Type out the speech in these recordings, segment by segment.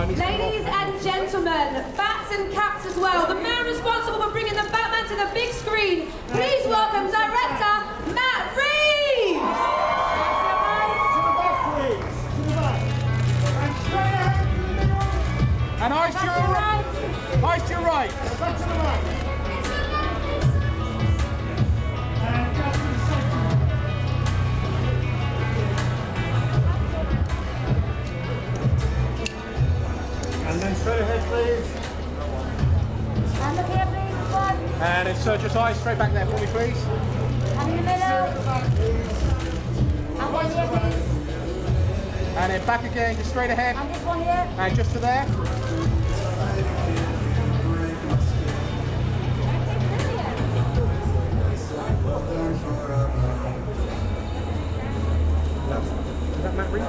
Ladies and gentlemen, bats and cats as well, the man responsible for bringing the Batman to the big screen, please welcome director Matt Reeves! And eyes to your right! Eyes to your right! And then straight ahead, please. And look here, please, one. And then just eyes straight back there for me, please. And in the middle. And one here, please. And then back again, just straight ahead. And this one here. And just to there. Is that Matt Reeves?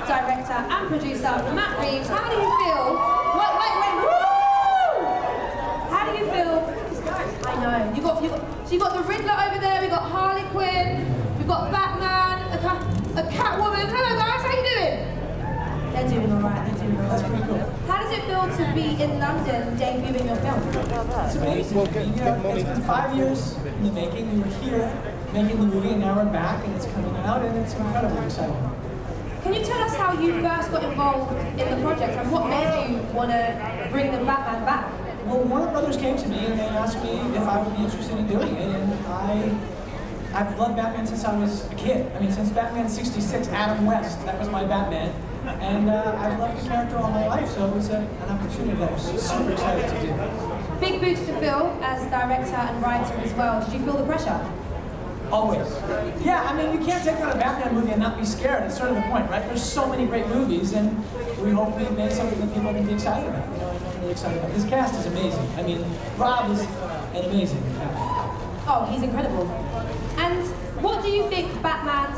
Director and producer Matt Reeves. How do you feel? Wait, woo! How do you feel? I know. So you got the Riddler over there. We got Harley Quinn. We've got Batman. A Catwoman. Hello guys, how you doing? They're doing all right. That's pretty cool. How does it feel to be in London debuting your film? It's amazing. It's been 5 years in the making. We were here making the movie, and now we're back, and it's coming out, and it's incredibly exciting. Can you tell us how you first got involved in the project and what made you want to bring the Batman back? Well, Warner Brothers came to me and they asked me if I would be interested in doing it, and I've loved Batman since I was a kid. I mean, since Batman '66, Adam West, that was my Batman, and I've loved the character all my life, so it was an opportunity that I was super excited to do. Big boots to fill as director and writer as well. Did you feel the pressure? Always. Yeah, I mean, you can't take on a Batman movie and not be scared. It's sort of the point, right? There's so many great movies, and we hope we made something that people can be excited about. You know, I'm really excited about. This cast is amazing. I mean, Rob is an amazing actor. Oh, he's incredible. And what do you think Batman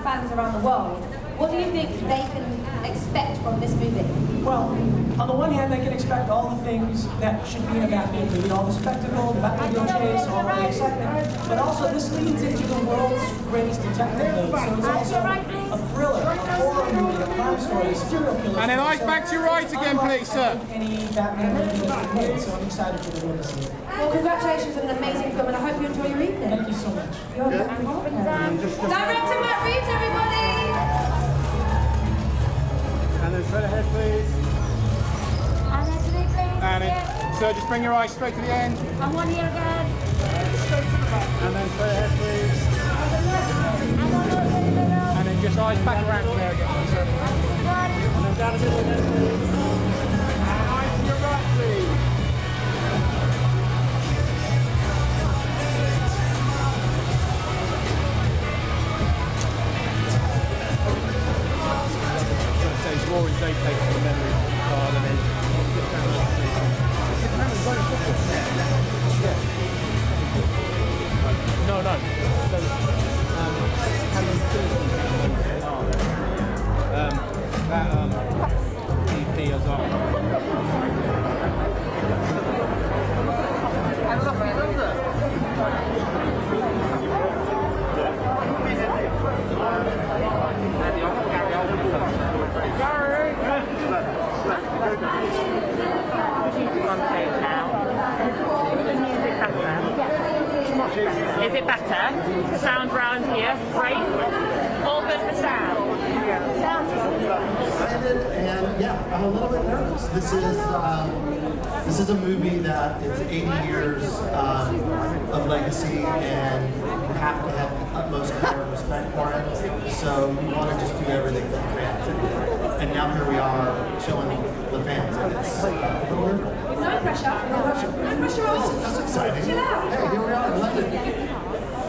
fans around the world, what do you think they can expect from this movie? Well, on the one hand, they can expect all the things that should be in a Batman movie, all the spectacle, the Batmobile chase, all the excitement, but also this leads into the world's greatest detective movie, so it's also a thriller, a horror movie, a crime story, a serial killer. And then eyes back to your right again, please, sir. Any Batman movie that's been made, so I'm excited for the world to see it. Well, congratulations on an amazing film, and I hope you enjoy your evening. Thank you so much. You're welcome. Director Matt Reeves, everybody! And then straight ahead, please. And then to me, please. And then, so just bring your eyes straight to the end. And one here again. And then straight ahead, please. And one more in the middle. And then just eyes back around there again. One. And then down the middle again, please. And eyes to your right, please. More in Zoe Kravitz the memory card and then just down the No. EP as well. Is it better? Sound round here, great. All good for sound. Excited and yeah, I'm a little bit nervous. This is a movie that is 80 years of legacy, and you have to have the utmost care and respect for it. So we want to just do everything for the fans. And now here we are showing the fans, and it's a little nervous. No pressure. No pressure. No pressure at all. That's exciting. Chill out. Hey, here we are in London.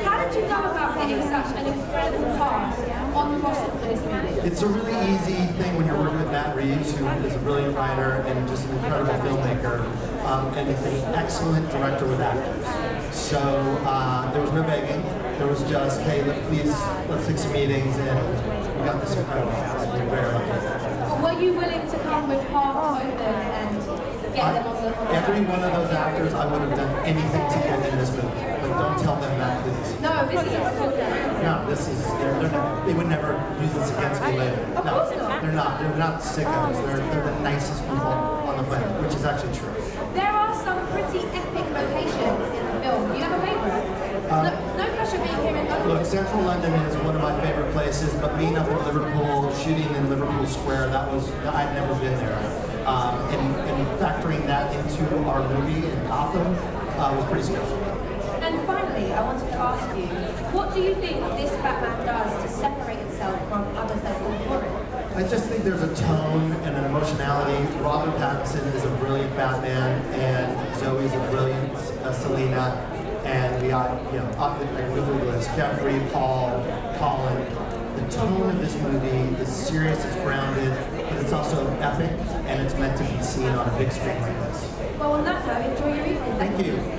How did you go about getting such an incredible cast on the roster for this movie? It's a really easy thing when you're working with Matt Reeves, who is a brilliant writer and just an incredible filmmaker, and he's an excellent director with actors. So there was no begging. There was just, hey, let's take some meetings, and we got this incredible cast. We're very lucky. Were you willing to come with heart open and get them on the Every one of those actors, I would have done anything to get in this movie. But don't tell them that, please. No, this is a No, this is, they would never use this against me later. No, they're not. They're not sickos. They're the nicest people on the planet, which is actually true. There are some pretty epic locations in the film. Do you have a favourite? No pressure being here in London. Look, Central London is one of my favorite places, but being up in Liverpool, shooting in Liverpool Square, I'd never been there. And factoring that into our movie in Gotham was pretty special. And finally, I wanted to ask you, what do you think this Batman does to separate itself from others that fall for it? I just think there's a tone and an emotionality. Robert Pattinson is a brilliant Batman, and Zoe's a brilliant Selina, and we got, up the list, Jeffrey, Paul, Colin. The tone of this movie is serious, it's grounded, but it's also epic, and it's meant to be seen on a big screen like this. Well, on that note, enjoy your evening. Thank you.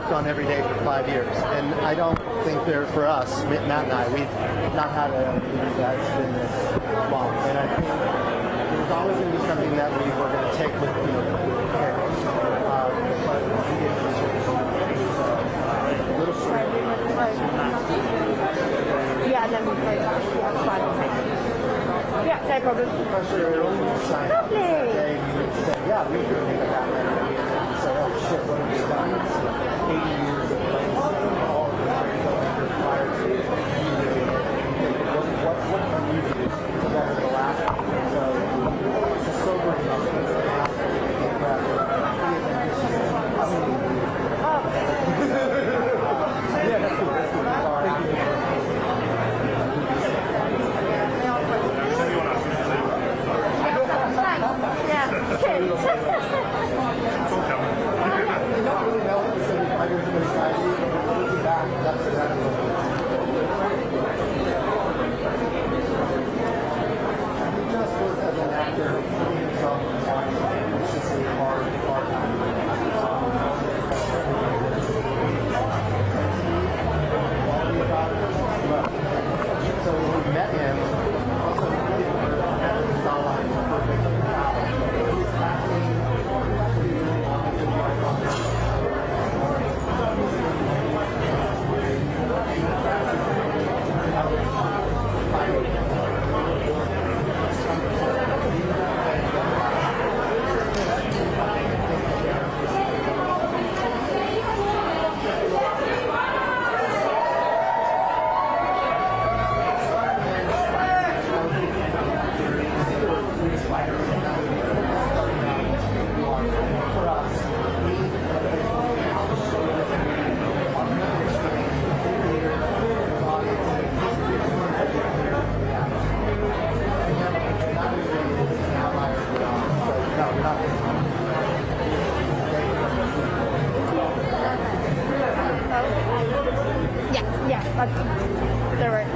worked on every day for 5 years, and I don't think for us, Matt and I, we've not had a movie that's been this long, and I think there's always going to be something that we were going to take with care, but we didn't research a little surreal. Yeah, and then we play that. Yeah, fine. Yeah, no problem. Lovely. They said, yeah, we could make a Batman movie. And said, oh shit, what have we done? It's 80 years of playing all of the filmmakers prior to what can we do better than the last one? So it's a sobering moment. Yeah, that's cool. That's cool. Thank you. So when we met him, also we had his line perfect. They're right.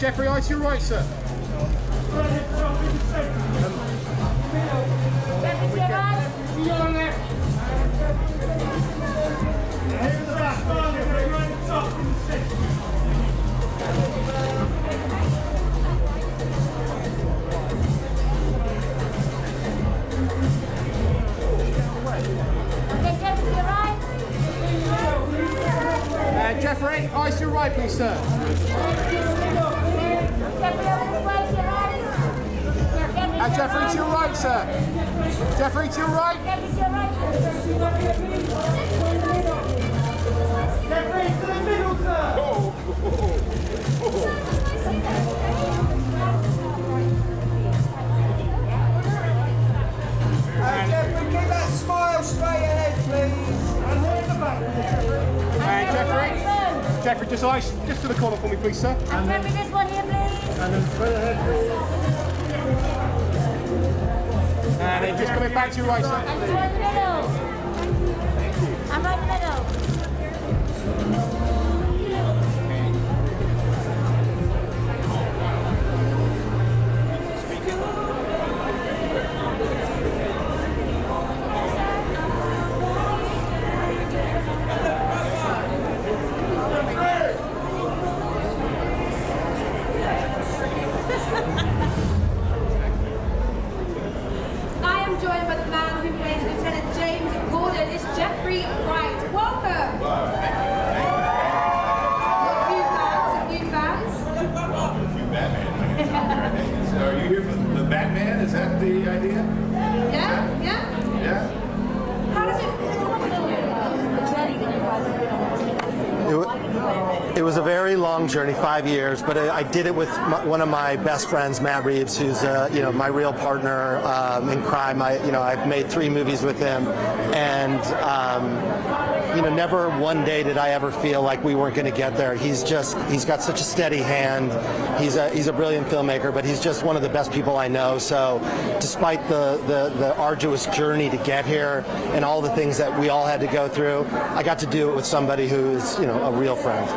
Jeffrey, ice your right, sir. Jeffrey, ice your right, please, sir. Jeffrey, to your right, sir. Jeffrey, to your right. Jeffrey, to the middle, sir. Jeffrey, keep that smile straight ahead, please. And here in the back. Jeffrey, just ice, just to the corner for me, please, sir. And Jeffrey, this one here, please. And then straight ahead, please. And then just coming back to your right, sir. And you're in the middle. I'm right in the middle. Jeffrey Wright. Welcome. A few fans. A few Batman. So are you here for the Batman? Is that the idea? Yeah, Yeah. How does it It was a very long journey, 5 years, but I did it with one of my best friends, Matt Reeves, who's my real partner in crime. I've made 3 movies with him, and never one day did I ever feel like we weren't going to get there. He's got such a steady hand. He's a brilliant filmmaker, but he's just one of the best people I know. So despite the arduous journey to get here and all the things that we all had to go through, I got to do it with somebody who is, a real friend.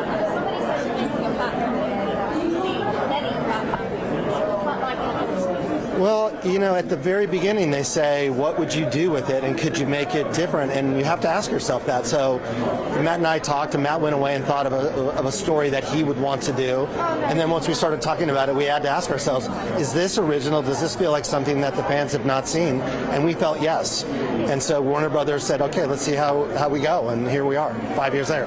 Well, at the very beginning they say, what would you do with it and could you make it different? And you have to ask yourself that. So Matt and I talked, and Matt went away and thought of a story that he would want to do. And then once we started talking about it, we had to ask ourselves, is this original? Does this feel like something that the fans have not seen? And we felt yes. And so Warner Brothers said, okay, let's see how we go. And here we are, 5 years later.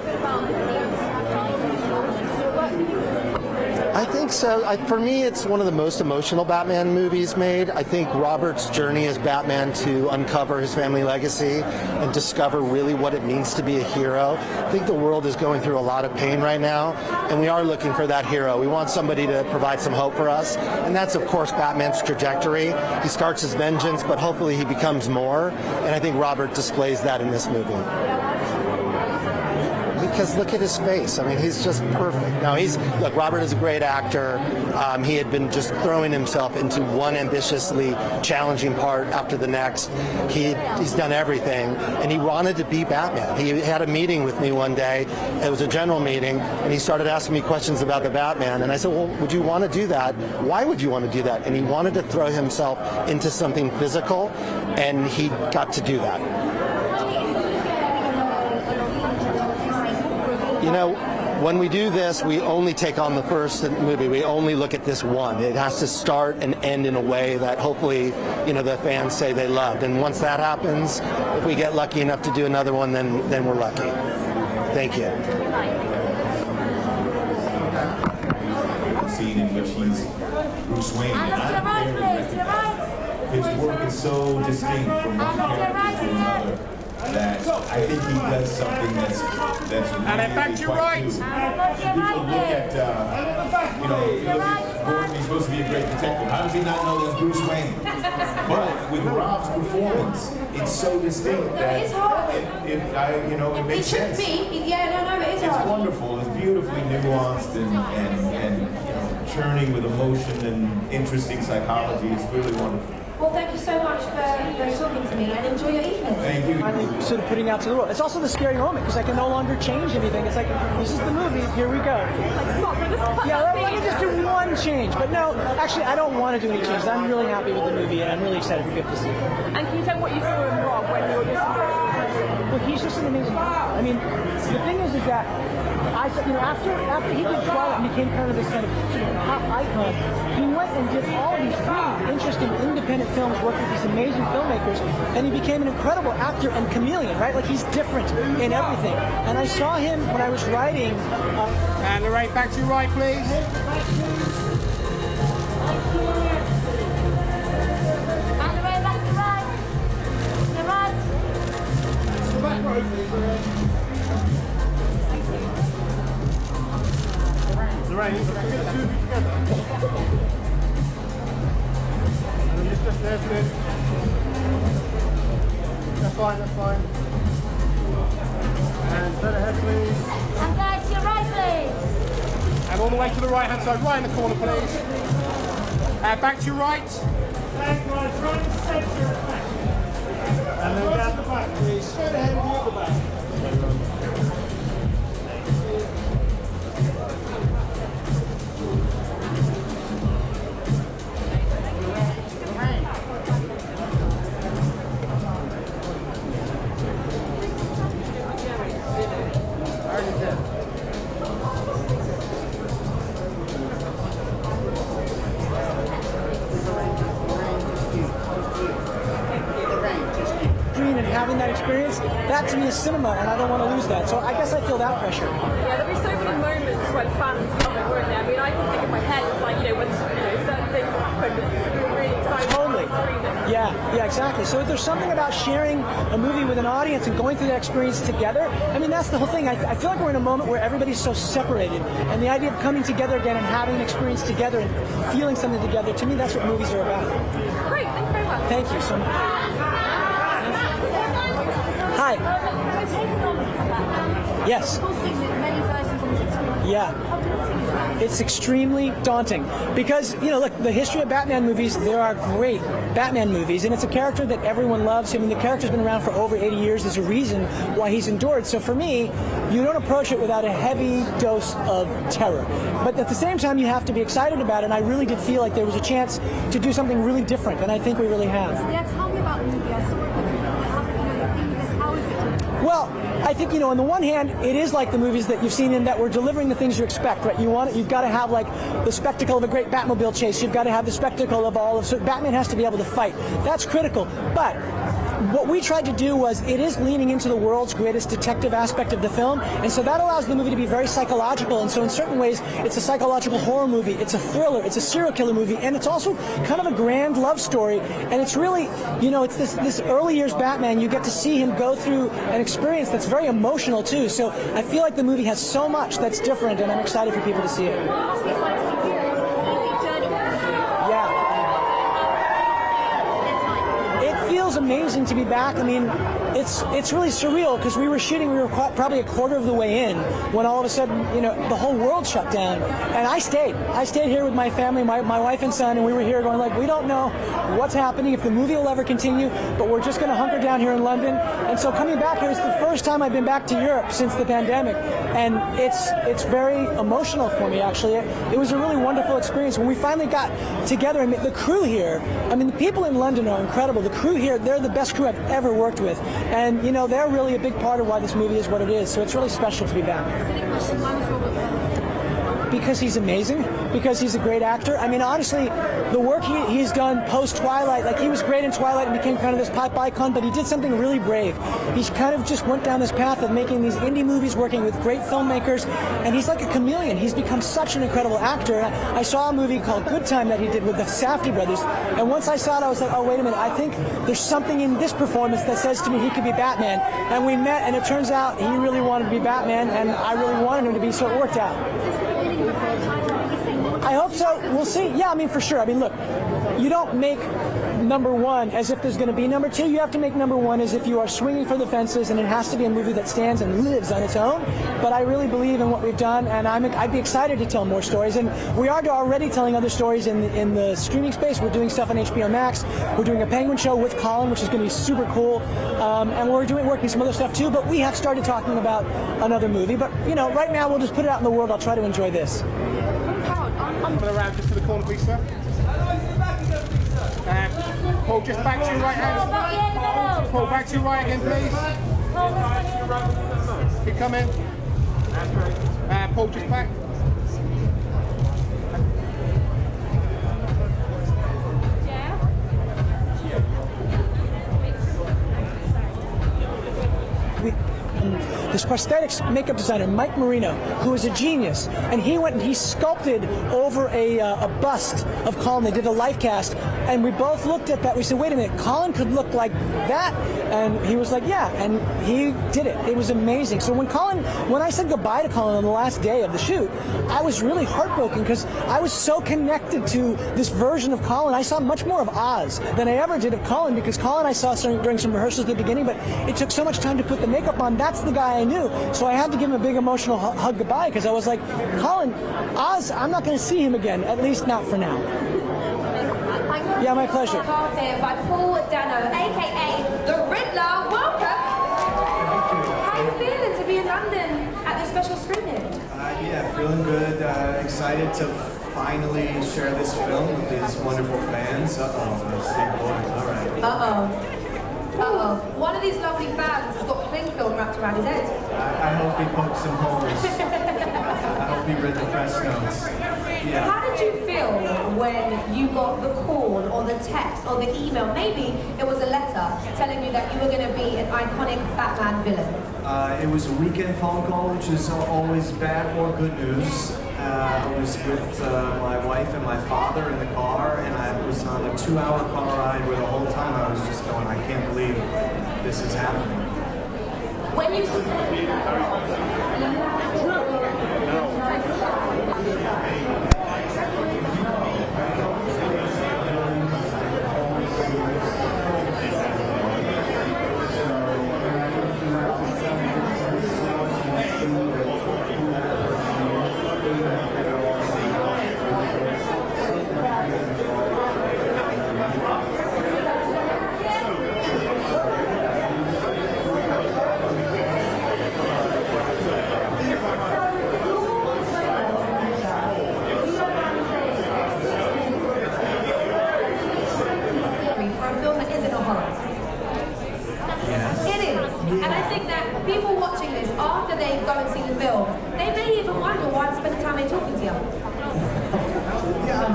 I think so. For me, it's one of the most emotional Batman movies made. I think Robert's journey as Batman to uncover his family legacy and discover really what it means to be a hero. I think the world is going through a lot of pain right now, and we are looking for that hero. We want somebody to provide some hope for us, and that's, of course, Batman's trajectory. He starts as vengeance, but hopefully he becomes more, and I think Robert displays that in this movie. Because look at his face. I mean, he's just perfect. Now, look, Robert is a great actor. He had been just throwing himself into one ambitiously challenging part after the next. He's done everything, and he wanted to be Batman. He had a meeting with me one day. It was a general meeting, and he started asking me questions about the Batman. And I said, well, would you want to do that? Why would you want to do that? And he wanted to throw himself into something physical, and he got to do that. When we do this, we only take on the first movie. We only look at this one. It has to start and end in a way that hopefully, the fans say they loved. And once that happens, if we get lucky enough to do another one, then we're lucky. Thank you. Scene in which he's Bruce Wayne. His work is so distinct from one character to another that I think he does something that's really back to Wright. People look at Gordon, he's supposed to be a great detective. How does he not know that's Bruce Wayne? But with Rob's performance, it's so distinct that it makes sense. It should be. It is hard. It's wonderful. It's beautifully nuanced and churning with emotion and interesting psychology. It's really wonderful. Well, thank you so much for talking to me, and enjoy your evening. Thank you. Finally sort of putting out to the world. It's also the scary moment because I can no longer change anything. It's like, this is the movie, here we go. Yeah, let me just do one change. But no, actually, I don't want to do any changes. I'm really happy with the movie, and I'm really excited for people to see it. And can you tell what you saw in Rob when you were just... Well, he's just an amazing actor. I mean, the thing is that after he did Twilight and became kind of this kind of pop icon, he went and did all these really interesting independent films, worked with these amazing filmmakers, and he became an incredible actor and chameleon, right? Like, he's different in everything. And I saw him when I was writing... And Lorraine, back to you, right, please. And the way back to right. The right. Back row, please. Lorraine, get the two together. And just there's good. That's fine. And straight ahead, please. And back to your right, please. And all the way to the right-hand side, right in the corner, please. Back to your right. Back right in the centre. And then down the back, please. Straight ahead and the other back. Having that experience, that to me is cinema, and I don't want to lose that. So I guess I feel that pressure. Yeah, there'll be so many moments when fans love it, weren't there? I mean, I can think in my head, it's like, when certain things happen, we were really excited. Totally. Yeah, exactly. So there's something about sharing a movie with an audience and going through that experience together. I mean, that's the whole thing. I feel like we're in a moment where everybody's so separated, and the idea of coming together again and having an experience together and feeling something together, to me, that's what movies are about. Great, thank you very much. Thank you so much. Hi. Yes. Yeah. It's extremely daunting because, you know, look, the history of Batman movies, there are great Batman movies, and it's a character that everyone loves. I mean, the character's been around for over 80 years. There's a reason why he's endured. So for me, you don't approach it without a heavy dose of terror. But at the same time, you have to be excited about it, and I really did feel like there was a chance to do something really different, and I think we really have. Yeah, tell me about the movie. I saw it. How is it? Well, I think, you know, on the one hand, it is like the movies that you've seen in that we're delivering the things you expect, right? You've got to have, like, the spectacle of a great Batmobile chase. You've got to have the spectacle of all of... So Batman has to be able to fight. That's critical. But what we tried to do was, it is leaning into the world's greatest detective aspect of the film, and so that allows the movie to be very psychological, and so in certain ways, it's a psychological horror movie, it's a thriller, it's a serial killer movie, and it's also kind of a grand love story, and it's really, you know, it's this early years Batman, you get to see him go through an experience that's very emotional too, so I feel like the movie has so much that's different, and I'm excited for people to see it. Feels amazing to be back. I mean, it's really surreal because we were probably a quarter of the way in when all of a sudden, you know, the whole world shut down, and I stayed here with my family, my wife and son, and we were here going like, we don't know what's happening, if the movie will ever continue, but we're just going to hunker down here in London. And so coming back here is the first time I've been back to Europe since the pandemic, and it's very emotional for me, actually. It was a really wonderful experience when we finally got together, and the crew here, I mean, the people in London are incredible. The crew here, they're the best crew I've ever worked with, and you know, they're really a big part of why this movie is what it is, so it's really special to be back. Because he's amazing, because he's a great actor. I mean, honestly, the work he's done post-Twilight, like he was great in Twilight and became kind of this pop icon, but he did something really brave. He kind of just went down this path of making these indie movies, working with great filmmakers, and he's like a chameleon. He's become such an incredible actor. I saw a movie called Good Time that he did with the Safdie brothers, and once I saw it, I was like, oh, wait a minute, I think there's something in this performance that says to me he could be Batman. And we met, and it turns out he really wanted to be Batman, and I really wanted him to be, so it worked out. I hope so. We'll see. Yeah, I mean, for sure. I mean, look, you don't make number one as if there's going to be number two. You have to make number one as if you are swinging for the fences, and it has to be a movie that stands and lives on its own. But I really believe in what we've done, and I'd be excited to tell more stories. And we are already telling other stories in the streaming space. We're doing stuff on HBO Max. We're doing a Penguin show with Colin, which is going to be super cool. And we're working some other stuff too. But we have started talking about another movie. But you know, right now we'll just put it out in the world. I'll try to enjoy this. Coming around just to the corner, please, sir. Pull just back to your right hand. Pull back to your right again, please. Keep coming. Pull just back. This prosthetics makeup designer, Mike Marino, who is a genius, and he went and he sculpted over a bust of Colin. They did a life cast, and we both looked at that. We said, wait a minute, Colin could look like that? And he was like, yeah, and he did it. It was amazing. So when I said goodbye to Colin on the last day of the shoot, I was really heartbroken because I was so connected to this version of Colin. I saw much more of Oz than I ever did of Colin, because Colin I saw during some rehearsals at the beginning, but it took so much time to put the makeup on. That's the guy I knew. So I had to give him a big emotional hug goodbye, because I was like, Colin, Oz, I'm not going to see him again, at least not for now. Yeah, my pleasure. By Paul Dano, aka the Riddler. Welcome. How are you feeling to be in London at this special screening? Yeah, feeling good. Excited to finally share this film with these wonderful fans. All right. One of these lovely fans has got cling film wrapped around his head. I hope he poked some holes. I hope he read the press notes. Yeah. How did you feel when you got the call or the text or the email, maybe it was a letter, telling you that you were going to be an iconic Batman villain? It was a weekend phone call, which is always bad or good news. I was with my wife and my father in the car, and I was on a 2-hour car ride where the whole time I was just going, I can't believe this is happening. When you...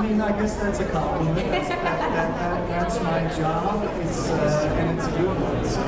mean, I guess that's a compliment. That's my job. It's and it's a good one. So.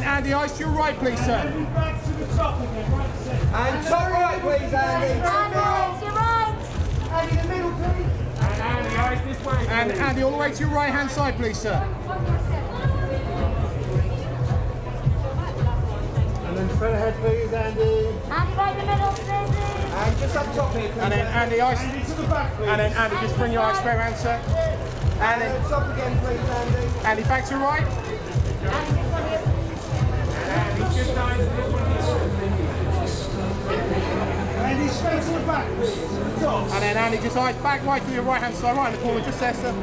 Andy, eyes to your right, please, sir. And top right, please, Andy. Andy, to your right. Andy, the middle, please. And Andy, eyes this way. And Andy, all the way to your right-hand side, please, sir. And then straight ahead, please, Andy. Andy, right in the middle, please. And just up top here, please. And then Andy, eyes. Andy to the back, please. And then Andy, just bring your eyes straight around, sir. And then top again, please, Andy. Andy, back to your right. Andy, straight to the back, please. And then Andy, just eyes back right to your right hand side, right in the corner, just there, sir.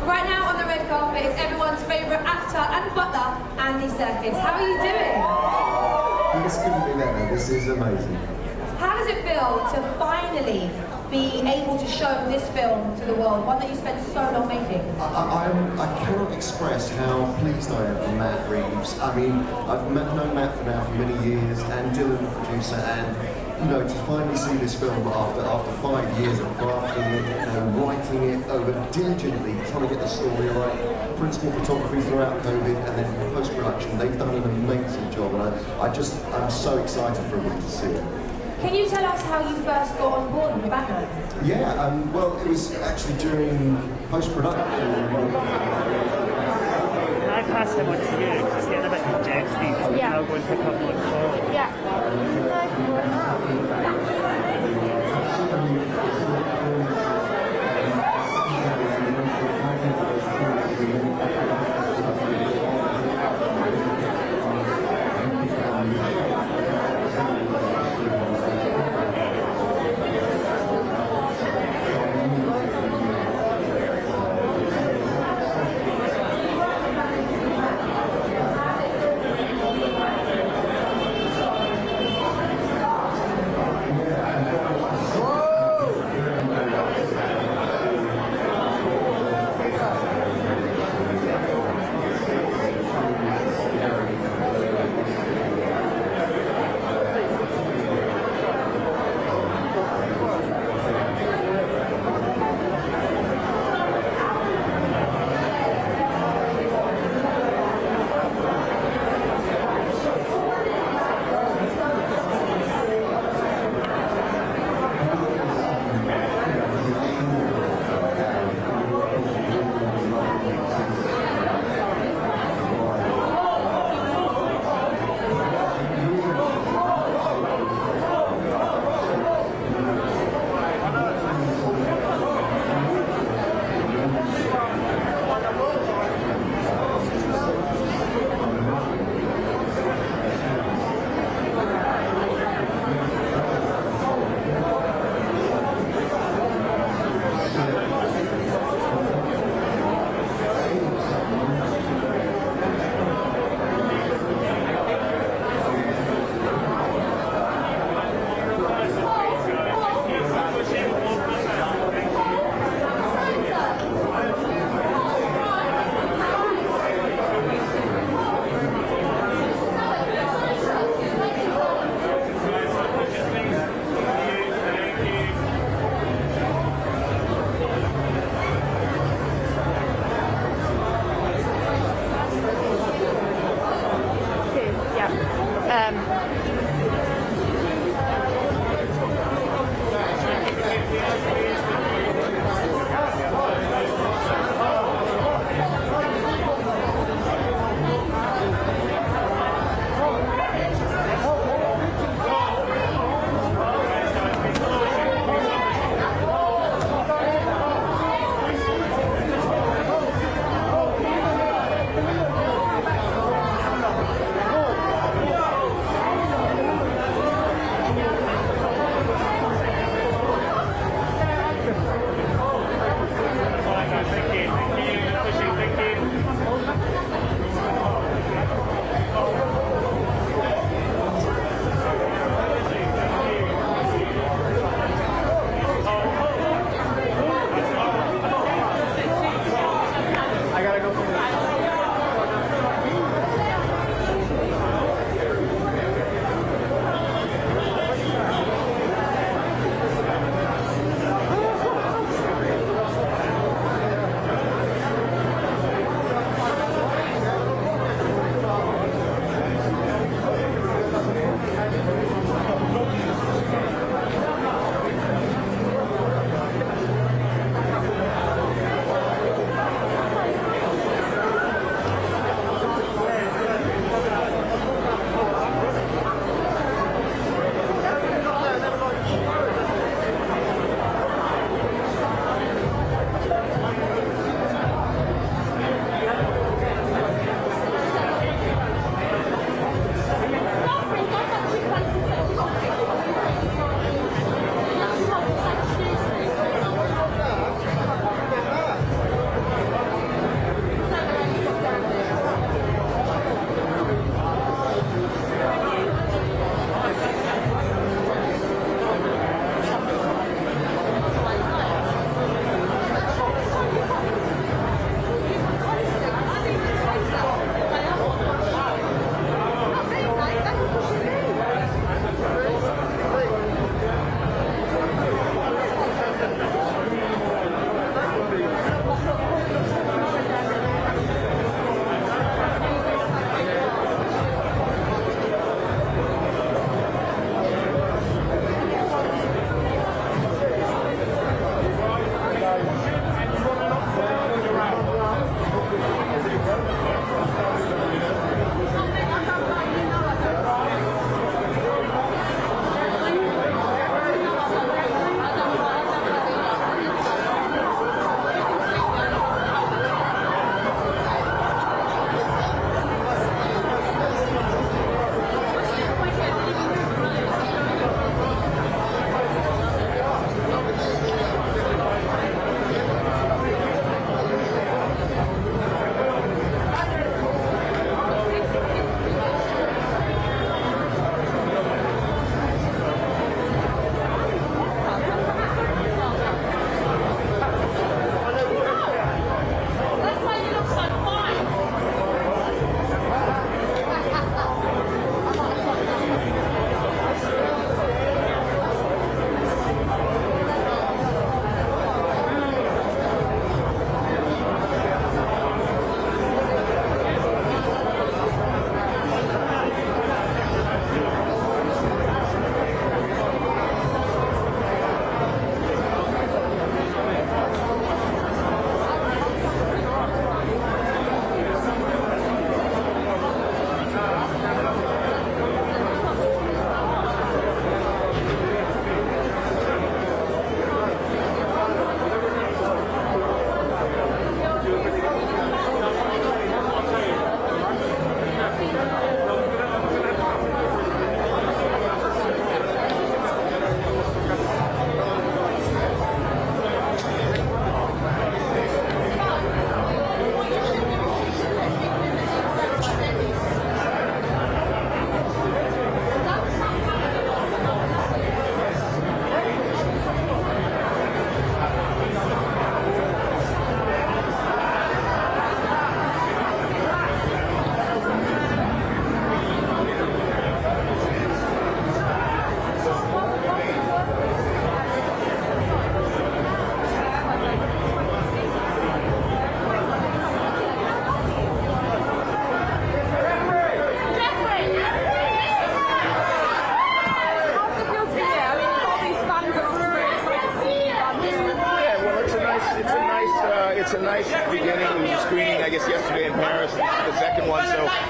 Right now on the red carpet is everyone's favourite actor and butler, Andy Serkis. How are you doing? This couldn't be better. This is amazing. How does it feel to finally be able to show this film to the world, one that you spent so long making? I cannot express how pleased I am for Matt Reeves. I mean, I've known Matt for now for many years, and Dylan, the producer, and you know, to finally see this film after 5 years of crafting it, you know, writing it over diligently, trying to get the story right, principal photography throughout COVID, and then post-production, they've done an amazing job, and I'm so excited for everyone to see it. Can you tell us how you first got on board with Batman? Yeah, well, it was actually during post-production. Can I pass him on to you? Because it's getting a bit congested. Yeah. I'll go and pick up my phone. Yeah.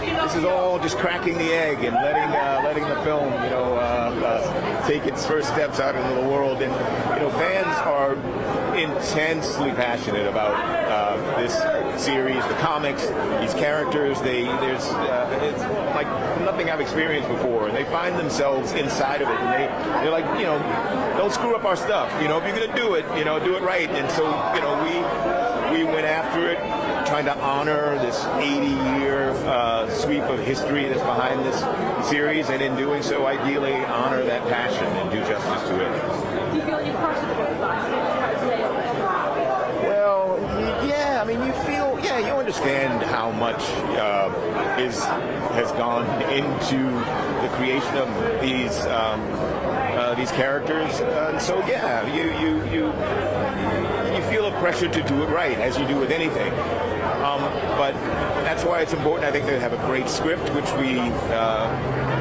this is all just cracking the egg and letting the film, take its first steps out into the world. And fans are intensely passionate about this series, the comics, these characters. It's like nothing I've experienced before, and they find themselves inside of it, and they're like, don't screw up our stuff. If you're gonna do it, do it right. And so, we went after it, trying to honor this 80-year sweep of history that's behind this series, and in doing so, ideally honor that passion and do justice to it. Do you feel you're crushed with that? Well, yeah. I mean, you understand how much has gone into the creation of these characters, and so yeah, you feel a pressure to do it right, as you do with anything. But that's why it's important, I think, to have a great script, which we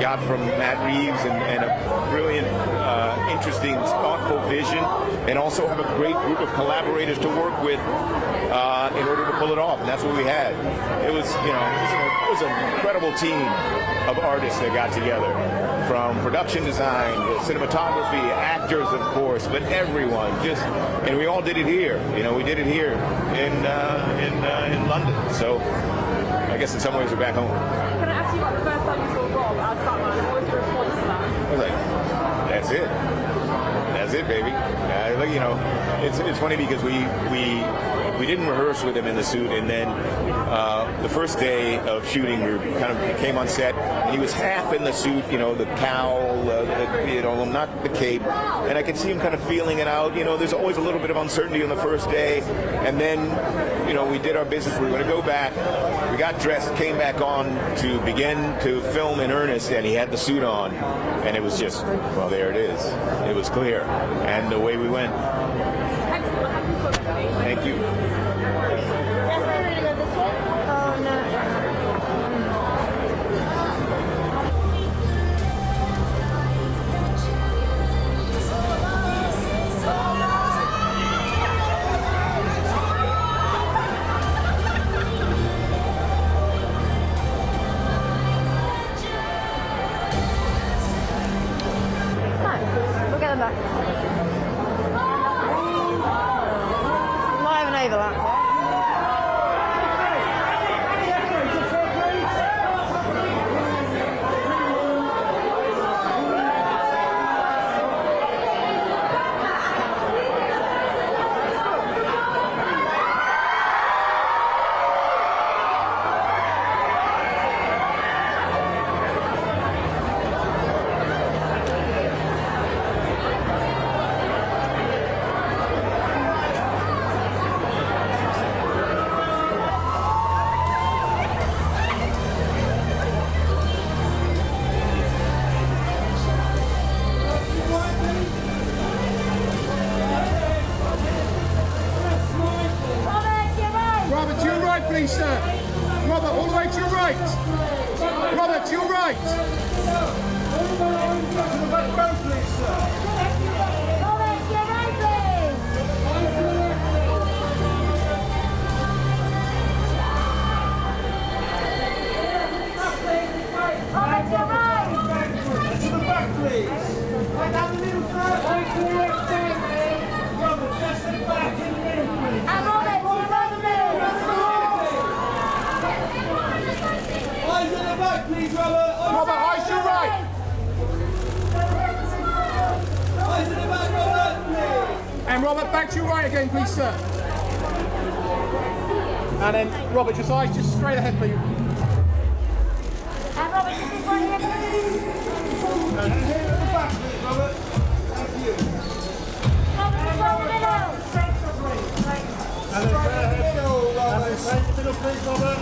got from Matt Reeves, and a brilliant, interesting, thoughtful vision, and also have a great group of collaborators to work with in order to pull it off. And that's what we had. It was an incredible team of artists that got together, from production design, cinematography, actors, of course, but everyone and we all did it here. We did it here in London. So I guess in some ways we're back home. Can I ask you about the first time you saw Rob as Batman? What was your response to that? I was like, that's it, baby. It's funny because we didn't rehearse with him in the suit, and then the first day of shooting, we came on set, and he was half in the suit, the cowl, not the cape, and I could see him kind of feeling it out. There's always a little bit of uncertainty on the first day, and then, we did our business. We were going to go back. We got dressed, came back on to begin to film in earnest, and he had the suit on, and it was just, well, there it is. It was clear, and the way we went. Thank you. Look at the back. Not even over that. Please, sir. Robert, all the way to your right. Robert, to your right. Please, sir. Please, Robert. Robert, eyes to your right. Eyes in the back, Robert, please. And Robert, back to your right again, please, sir. And then, Robert, just eyes just straight ahead, please. And Robert, just in front here, please. And here at the back, please, Robert. Thank you. Robert, just over the middle. And then straight ahead. Straight in the middle, please, Robert.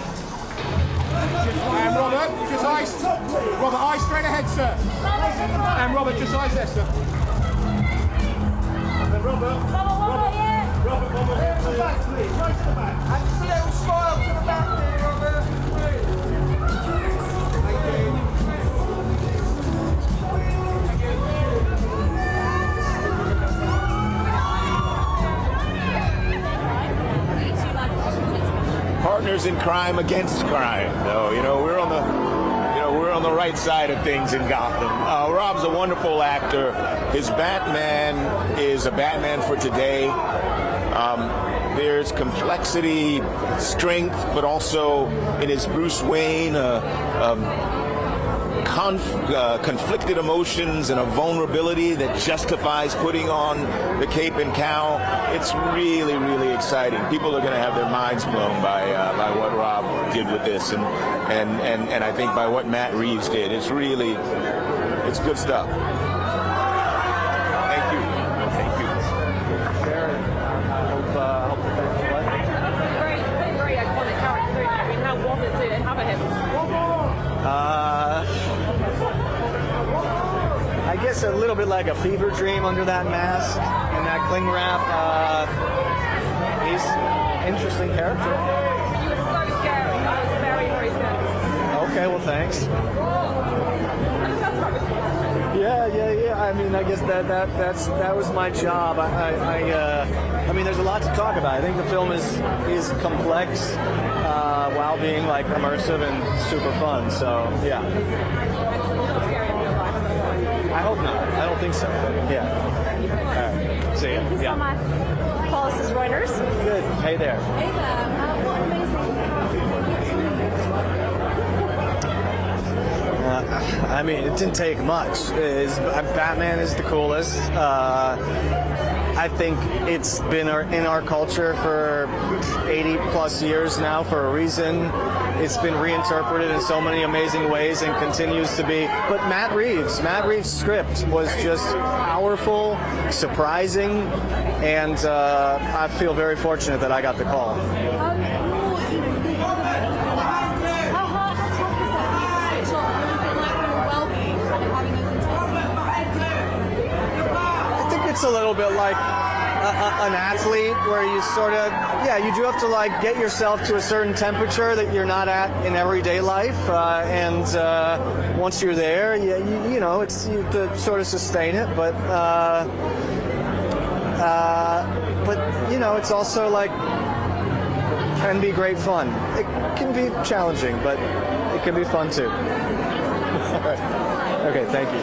And Robert, just eyes. Robert, eyes straight ahead, sir. And Robert, just eyes there, sir. And Robert. Robert, here. Robert, here to the back, please. Right to the back. And just a little smile to the back there, Robert. Thank you. Partners in crime against crime. No, we're on the on the right side of things in Gotham. Rob's a wonderful actor. His Batman is a Batman for today. There's complexity, strength, but also in his Bruce Wayne, conflicted emotions and a vulnerability that justifies putting on the cape and cowl. It's really, really exciting. People are going to have their minds blown by what Rob did with this, and I think by what Matt Reeves did. It's good stuff. Thank you. Thank you. Sharon, I hope the fans like it. Very iconic character. I mean, how was it to have him? I guess a little bit like a fever dream under that mask and that cling wrap. He's an interesting character. He was so scary. I was very, very scared. Okay, well, thanks. Yeah. I mean, I guess that was my job. I mean, there's a lot to talk about. I think the film is complex while being like immersive and super fun. So yeah. I hope not. I don't think so. Yeah. All right. See ya. Thank you so much. Paul, this is Reuters. Good. Hey there. Hey there. What amazing. I mean, it didn't take much. Batman is the coolest. I think it's been in our culture for 80 plus years now for a reason. It's been reinterpreted in so many amazing ways and continues to be. But Matt Reeves' script was just powerful, surprising, and I feel very fortunate that I got the call. I think it's a little bit like an athlete where you sort of, you do have to like get yourself to a certain temperature that you're not at in everyday life, and once you're there, you know, it's you have to sort of sustain it, but you know, it's also like can be great fun. It can be challenging, but it can be fun too. All right. Okay, thank you.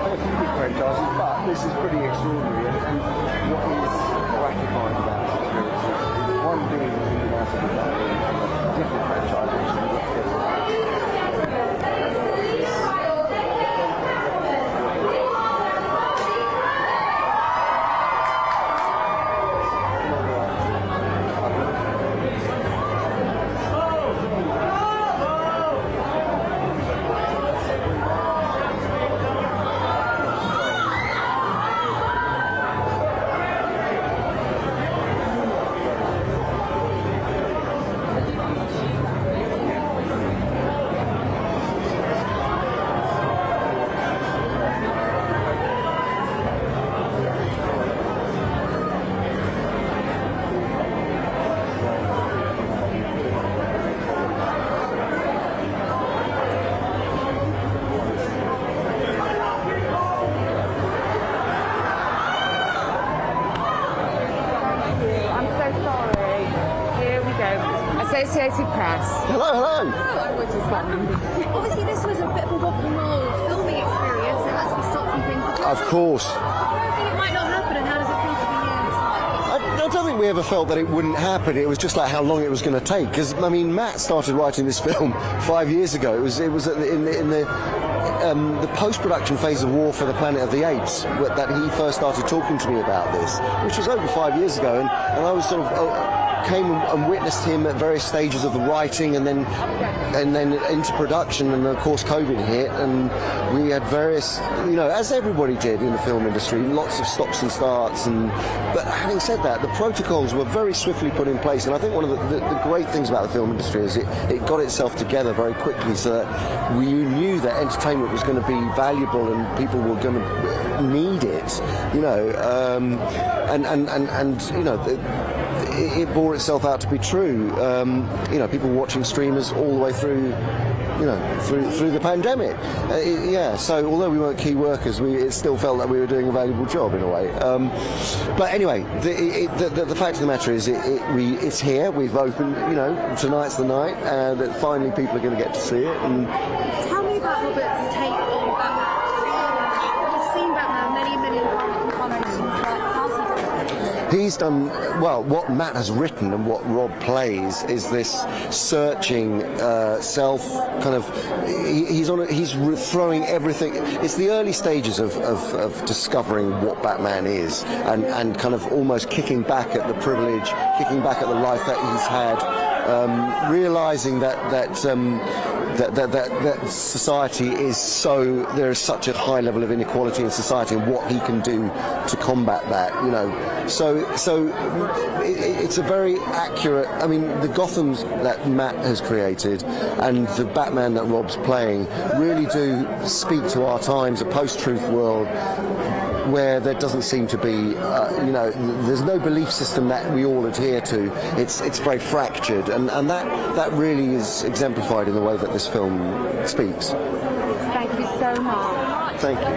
a few big franchises, but this is pretty extraordinary. And what is gratifying about this experience is one being the amount of a different franchise, which is Associated Press. Hello, hello. Hello, I would just obviously, this was a bit of a rock and roll filming experience, and that's what stops some things. Of course. I think it might not happen, and how does it feel to be here tonight? I don't think we ever felt that it wouldn't happen. It was just like how long it was going to take. Because I mean, Matt started writing this film 5 years ago. It was in the post-production phase of War for the Planet of the Apes that he first started talking to me about this, which was over 5 years ago, and I was sort of. Came and witnessed him at various stages of the writing and then into production, and of course COVID hit, and we had various, as everybody did in the film industry, lots of stops and starts, but having said that, the protocols were very swiftly put in place, and I think one of the great things about the film industry is it got itself together very quickly, so that we knew that entertainment was going to be valuable and people were going to need it, it bore itself out to be true. People watching streamers all the way through, through the pandemic. So although we weren't key workers, it still felt that we were doing a valuable job in a way. But anyway, the fact of the matter is, it's here. We've opened. Tonight's the night that finally people are going to get to see it. And tell me about Robert's take on Batman. We've seen Batman many incarnations. How's he done? He's done, well, what Matt has written and what Rob plays is this searching self kind of, he's throwing everything, it's the early stages of discovering what Batman is and kind of almost kicking back at the privilege, kicking back at the life that he's had, realizing that society is there is such a high level of inequality in society, and what he can do to combat that, So it's a very accurate. I mean, the Gothams that Matt has created and the Batman that Rob's playing really do speak to our times, a post-truth world where there doesn't seem to be, there's no belief system that we all adhere to. It's very fractured, and that really is exemplified in the way that this film speaks. Thank you so much. Thank you.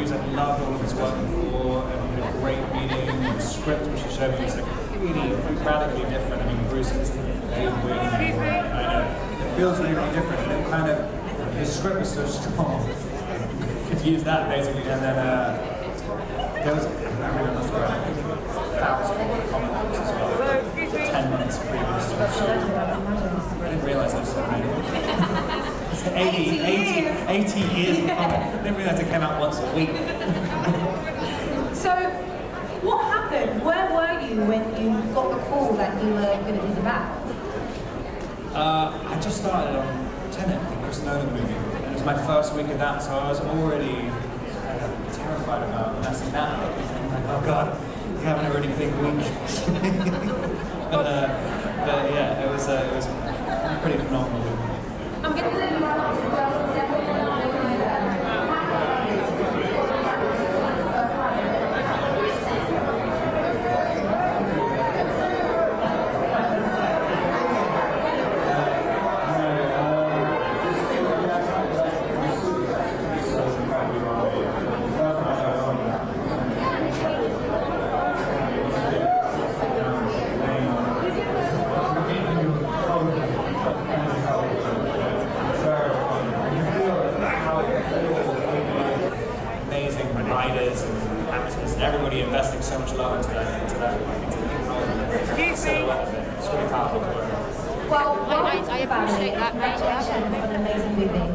Reeves, I loved all of his work before, and you know, great reading, the script which he showed me was like really radically different. I mean, Bruce is I know, it feels really, really different, and it kind of, his script was so strong, you could use that basically, and then there was, I mean, I must have read 1,000 comic books as well, 10 months previous to the show. I didn't realise there was so many. 80 years of comic. I didn't realise it came out once a week. So, what happened? Where were you when you got the call that you were going to do the Bat? I just started on Tenet, the Chris Nolan movie. And it was my first week of that, so I was already terrified about messing that up. I'm like, oh god, you having a really big week. but yeah, it was pretty phenomenal. I'm getting everybody investing so much love into that silhouette of it. It's really powerful to work on. Well, I appreciate that, mate. Congratulations on an amazing movie.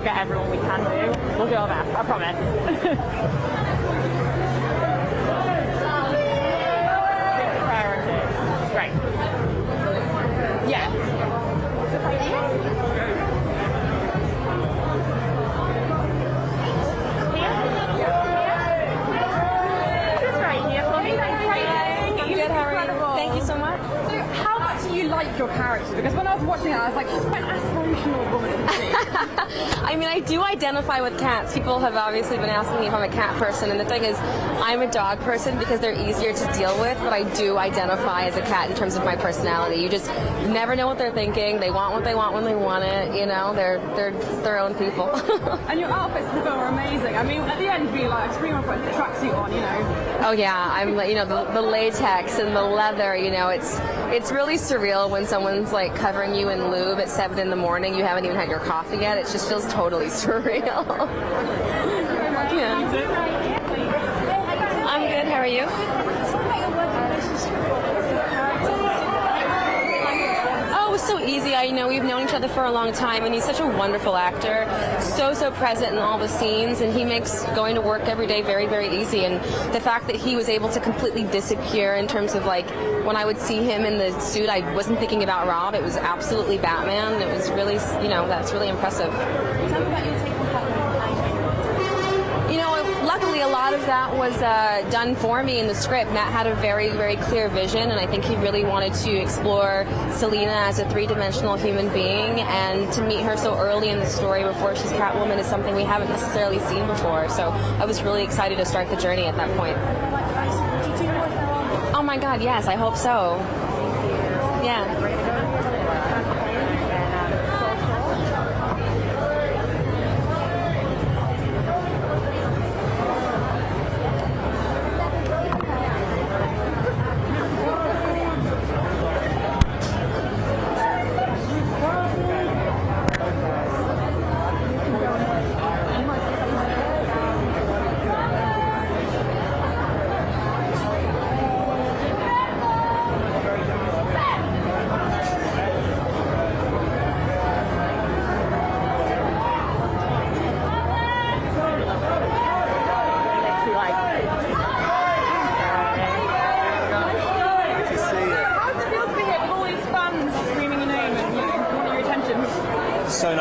get everyone we can do. We'll do our best, I promise. Great. Yeah. Thank you so much. So how much do you like your character? Because when I was watching it, I was like, she's quite an aspirational woman, isn't she? I mean, I do identify with cats. People have obviously been asking me if I'm a cat person, and the thing is, I'm a dog person because they're easier to deal with, but I do identify as a cat in terms of my personality. You just never know what they're thinking. They want what they want when they want it, you know? They're their own people. And your outfits for the film are amazing. I mean, at the end, we like scream and put the tracksuit on, you know? Oh yeah, I'm like, you know, the latex and the leather, you know, it's really surreal when someone's like covering you in lube at 7 in the morning. You haven't even had your coffee yet. It just feels totally surreal. Yeah. I'm good. How are you? Oh, it was so easy. I know we've known each other for a long time, and he's such a wonderful actor. So present in all the scenes, and he makes going to work every day very, very easy. And the fact that he was able to completely disappear in terms of like when I would see him in the suit, I wasn't thinking about Rob. It was absolutely Batman. It was really, you know, that's really impressive. You know, luckily a lot of that was done for me in the script. Matt had a very, very clear vision, and I think he really wanted to explore Selina as a three-dimensional human being, and to meet her so early in the story before she's Catwoman is something we haven't necessarily seen before. So I was really excited to start the journey at that point. Oh my God, yes, I hope so. Yeah.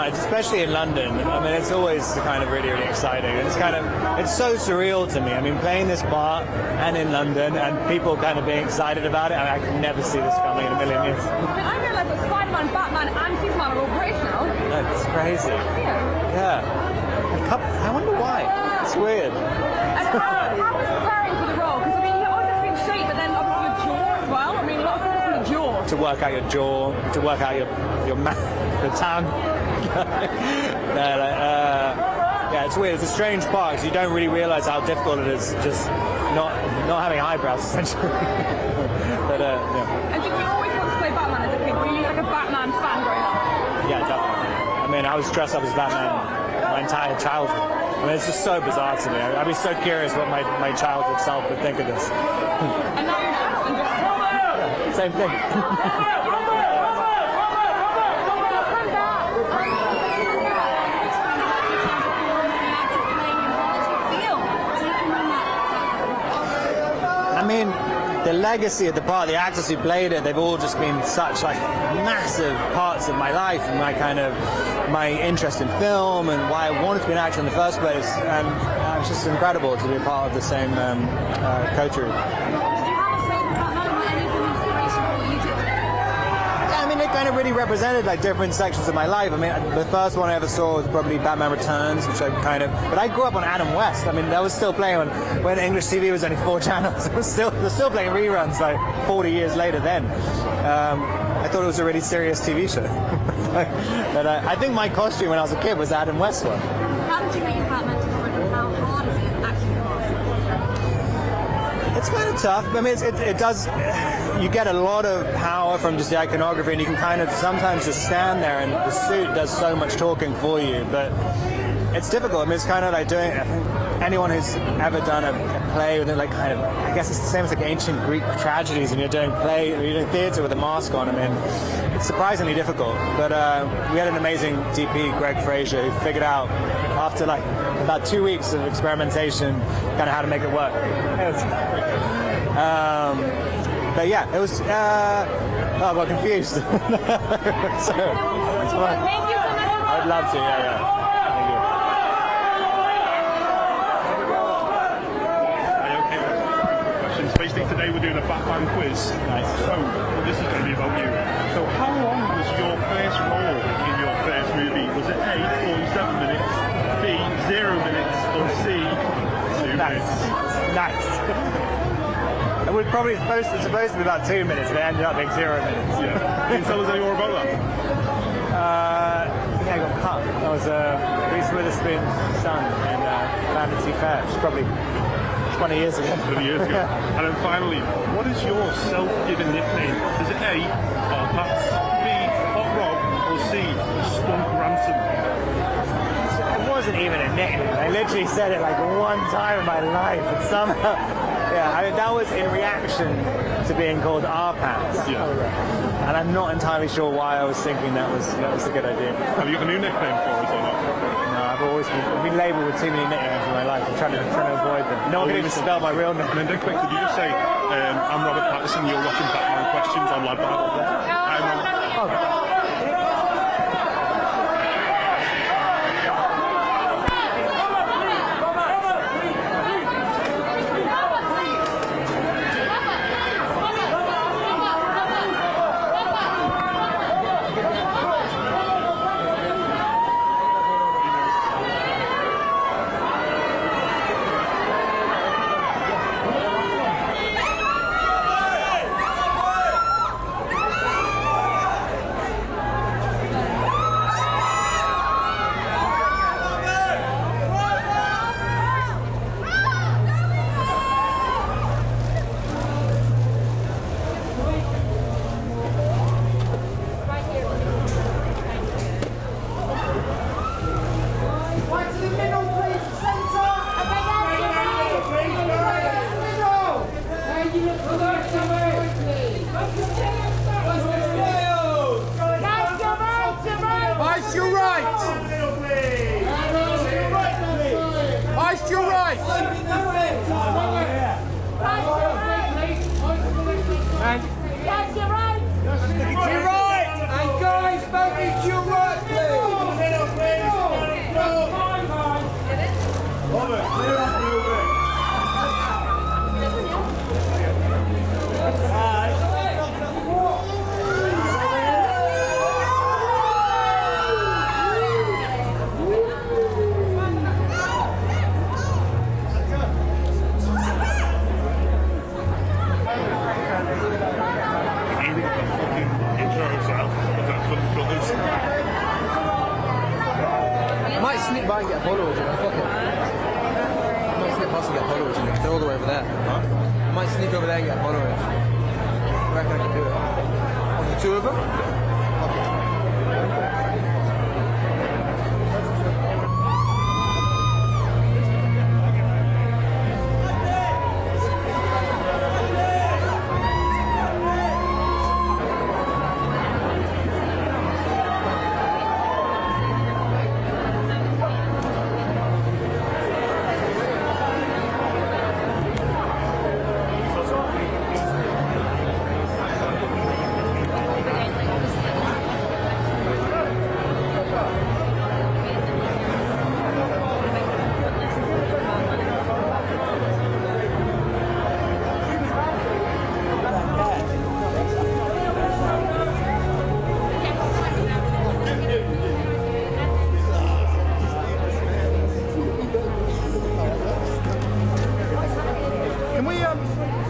Especially in London, I mean, it's always kind of really, really exciting. It's so surreal to me. I mean, playing this part and in London and people kind of being excited about it, I could never see this coming in a million years. I mean, I realised that Spider-Man, Batman and Superman are all British now. That's crazy. Yeah. I wonder why. It's weird. And how was preparing for the role? Because I mean, you always have to be in shape, but then obviously your jaw as well. I mean, lots of things from the jaw. To work out your jaw, to work out your the tongue. Yeah, it's weird. It's a strange part because you don't really realise how difficult it is just not having eyebrows, essentially. But yeah. And did you always want to play Batman as a kid? Were you like a Batman fan growing up? Yeah, definitely. I mean, I was dressed up as Batman my entire childhood. I mean, it's just so bizarre to me. I'd be so curious what my childhood self would think of this. And now you're an adult and just... Same thing. I mean, the legacy of the part, the actors who played it, they've all just been such like massive parts of my life and my interest in film and why I wanted to be an actor in the first place. And it's just incredible to be a part of the same coterie. It kind of really represented like different sections of my life. I mean, the first one I ever saw was probably Batman Returns, which but I grew up on Adam West. I mean, that was still playing when English TV was only 4 channels. They're still playing reruns like 40 years later then. I thought it was a really serious TV show. But I think my costume when I was a kid was Adam West one. How did you make your Batman different, and how hard is it actually for? It's kind of tough. I mean, it does. You get a lot of power from just the iconography, and you can kind of sometimes just stand there, and the suit does so much talking for you. But it's difficult. I mean, it's kind of like doing. I think anyone who's ever done a play with like kind of, I guess it's the same as like ancient Greek tragedies, and you're doing theatre with a mask on. I mean, it's surprisingly difficult. But we had an amazing DP, Greg Fraser, who figured out after like about 2 weeks of experimentation, kind of how to make it work. But yeah, it was. I got confused. So, Thank you so much. I'd love to. Yeah. Basically today we're doing a Batman quiz. Nice. So this is going to be about you. So how long was your first role in your first movie? Was it A, 47 minutes, B, 0 minutes, or C, 2 minutes? Nice. It was probably supposed to be about 2 minutes, but it ended up being 0 minutes. Yeah. Can you tell us any more about that? I think I got cut. I was Reese Witherspoon's son in Vanity Fair, which is probably 20 years ago. 20 years ago. And then finally, what is your self-given nickname? Is it A, Hot Pats, B, Hot Rob, or C, Spunk Ransom? It wasn't even a nickname. I literally said it like one time in my life, and somehow, that was in reaction to being called R-Pats. Yeah. And I'm not entirely sure why I was thinking that was a good idea. Have you got a new nickname for us or not? I've always been labelled with too many nicknames in my life. I'm trying to avoid them. No one can even spell my real name. And then quick, could you just say, I'm Robert Pattinson, you're watching Batman Questions on Lad Battle?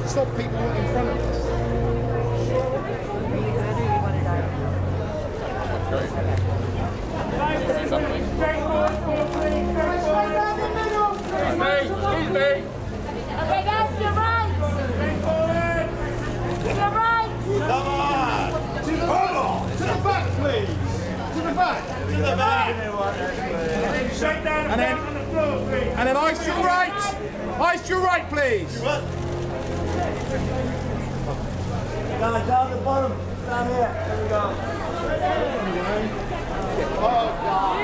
Stop people in front of us. Excuse me. Okay, guys, to your right. To your right. Come on! To the back, please! To the back! to the back. And then eyes to your right. Eyes to your right, please. Down at the bottom. Down here. There we go. Oh, God.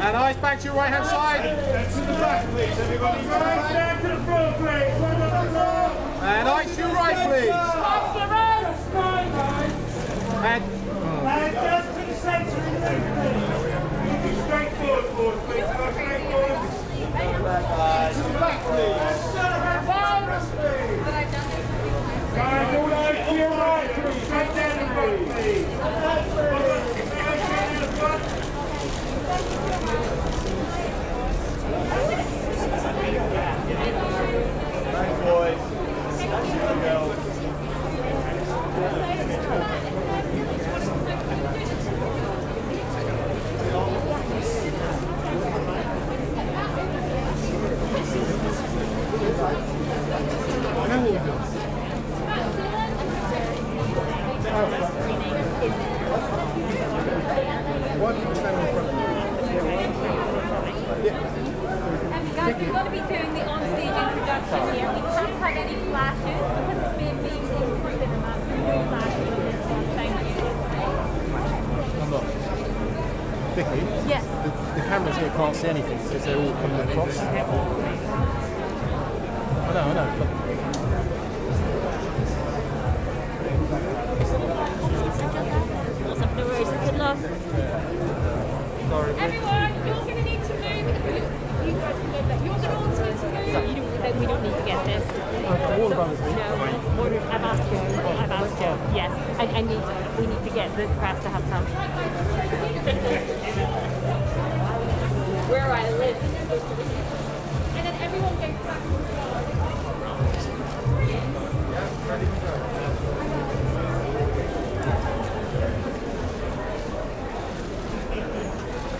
And eyes back to your right hand side. To the back, please, everybody. Back to the front, please. And eyes to your right, please. And just to the centre. Straight forward, please. Straight forward. to the back, please. Guys, all eyes to your right, please. Straight down the front, please. Thanks, boys. There we go. Guys, we've got to be doing the on-stage introduction here. We can't have any flashes because it's being beamed into the cinema. So no flashes on this one. Thank you. Look, Vicky. Yes. The cameras here can't see anything because they're all coming across. I know. Look. No worries. Good luck. Sorry. Everyone, you're going to need to move. You guys can move that. You're going to all need to move. We don't need to get this. All of us. No. I've asked Joe. Yes. We need to get the press to have some. Where I live. And then everyone goes back.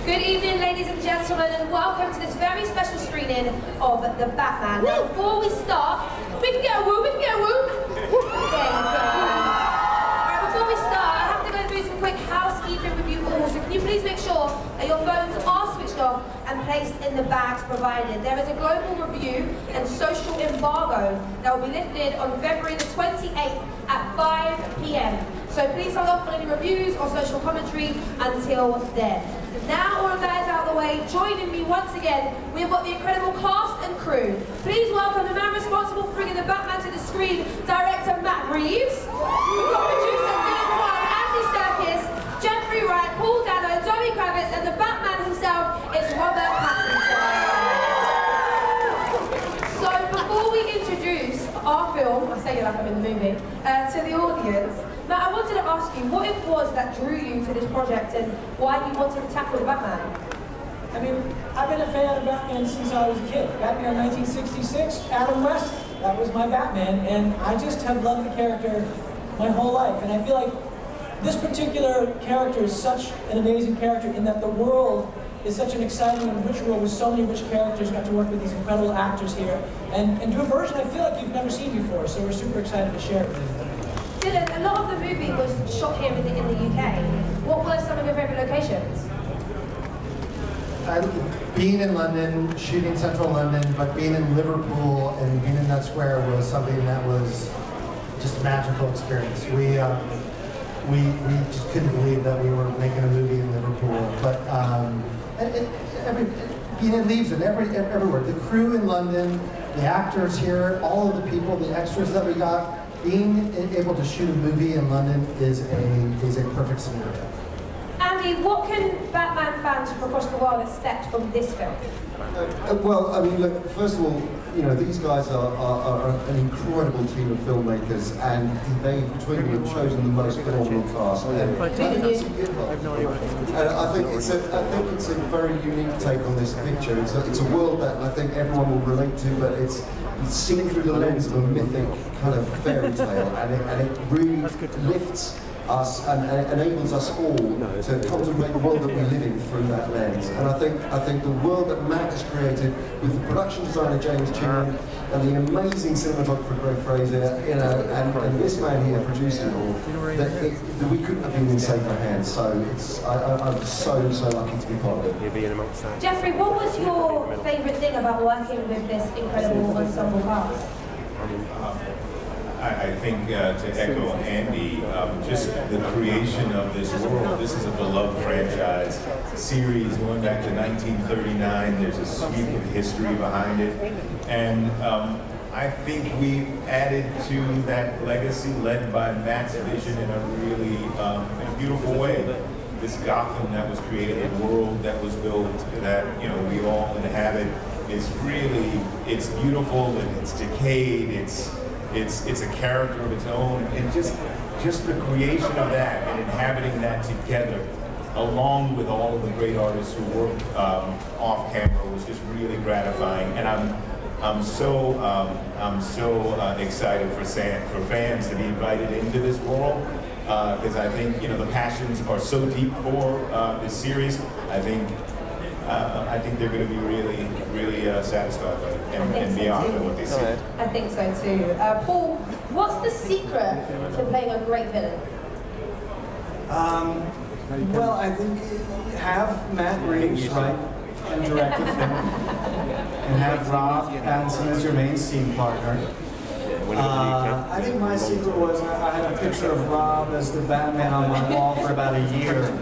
Good evening, ladies and gentlemen, and welcome to this very special screening of The Batman. Now, before we start, we can get a woo, There you go. Right, before we start, I have to go through some quick housekeeping with you all, so can you please make sure that your phones are switched off and placed in the bags provided. There is a global review and social embargo that will be lifted on February the 28th at 5 p.m. So please hold off on any reviews or social commentary until then. Now all of that is out of the way, joining me once again, we have got the incredible cast and crew. Please welcome the man responsible for bringing the Batman to the screen, director Matt Reeves. We've got producer Serkis, Jeffrey Wright, Paul Dano, Zoe Kravitz, and the Batman himself is Robert Pattinson. So before we introduce our film, I say it like I'm in the movie, to the audience, Matt, I wanted to ask you what it was that drew you to this project and why you wanted to tackle the Batman. I mean, I've been a fan of Batman since I was a kid. Batman 1966, Adam West, that was my Batman, and I just have loved the character my whole life. And I feel like this particular character is such an amazing character in that the world is such an exciting and rich world with so many rich characters. Got to work with these incredible actors here and do a version I feel like you've never seen before, so we're super excited to share it with you. Dylan, a lot of the movie was shot here in the UK. What were some of your favourite locations? Being in London, shooting central London, but being in Liverpool and being in that square was something that was just a magical experience. We just couldn't believe that we were making a movie in Liverpool. But being in Leeds and everywhere, the crew in London, the actors here, all of the people, the extras that we got, being able to shoot a movie in London is a perfect scenario. Andy, what can Batman fans from across the world expect from this film? Well, I mean, look, first of all, you know, these guys are an incredible team of filmmakers, and they, between them, have chosen the most phenomenal cast. And I think it's a very unique take on this picture. It's a world that I think everyone will relate to, but it's seen through the lens of a mythic kind of fairy tale, and it really lifts us and enables us all to contemplate the world that we live in through that lens. And I think the world that Matt has created with the production designer James Chinnan, and the amazing cinematographer Greg Fraser, you know, and this man here producing it all, that we couldn't have been in safer hands. So I'm so lucky to be part of it. You'll be in amongst that. Jeffrey, what was your favourite thing about working with this incredible ensemble cast? I think to echo Andy, just the creation of this world. This is a beloved franchise series going back to 1939. There's a sweep of history behind it, and I think we added to that legacy led by Matt's vision in a really in a beautiful way. This Gotham that was created, the world that was built, that we all inhabit, is really, it's beautiful and it's decayed. It's a character of its own, and just the creation of that and inhabiting that together, along with all of the great artists who worked off camera, was just really gratifying. And I'm so excited for fans to be invited into this world, because I think the passions are so deep for this series. I think they're going to be really satisfied by it and beyond what they see. I think so too. Paul, what's the secret to playing a great villain? Well, I think have Matt Reeves write and direct the film, and have Robert Pattinson as your main scene partner. I think my secret was I had a picture of Rob as the Batman on my wall for about a year.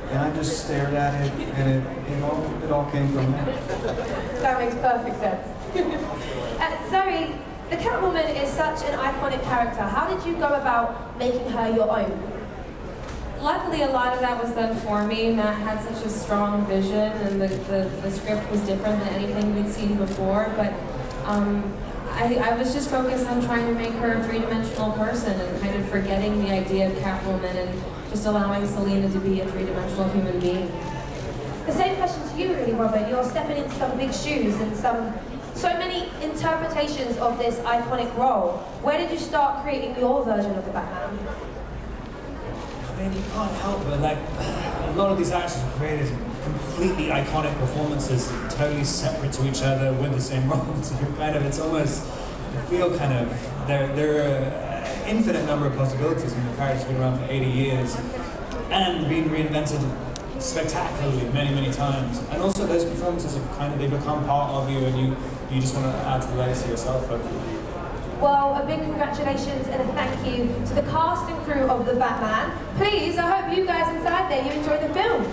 And I just stared at it, and it all came from there. That makes perfect sense. Zoe, the Catwoman is such an iconic character. How did you go about making her your own? Luckily, a lot of that was done for me. Matt had such a strong vision, and the script was different than anything we'd seen before. But I was just focused on trying to make her a three-dimensional person and kind of forgetting the idea of Catwoman and just allowing Selena to be a three-dimensional human being. The same question to you, really, Robert. You're stepping into some big shoes and so many interpretations of this iconic role. Where did you start creating your version of the Batman? I mean, you can't help but, like, a lot of these actors have created completely iconic performances, totally separate to each other with the same role. So it's almost, you feel there are infinite number of possibilities. I mean, the character's been around for 80 years and been reinvented spectacularly many times. And also those performances have they become part of you, and you just want to add to the legacy yourself, hopefully. Well, a big congratulations and a thank you to the cast and crew of The Batman. Please, I hope you guys inside there, you enjoyed the film.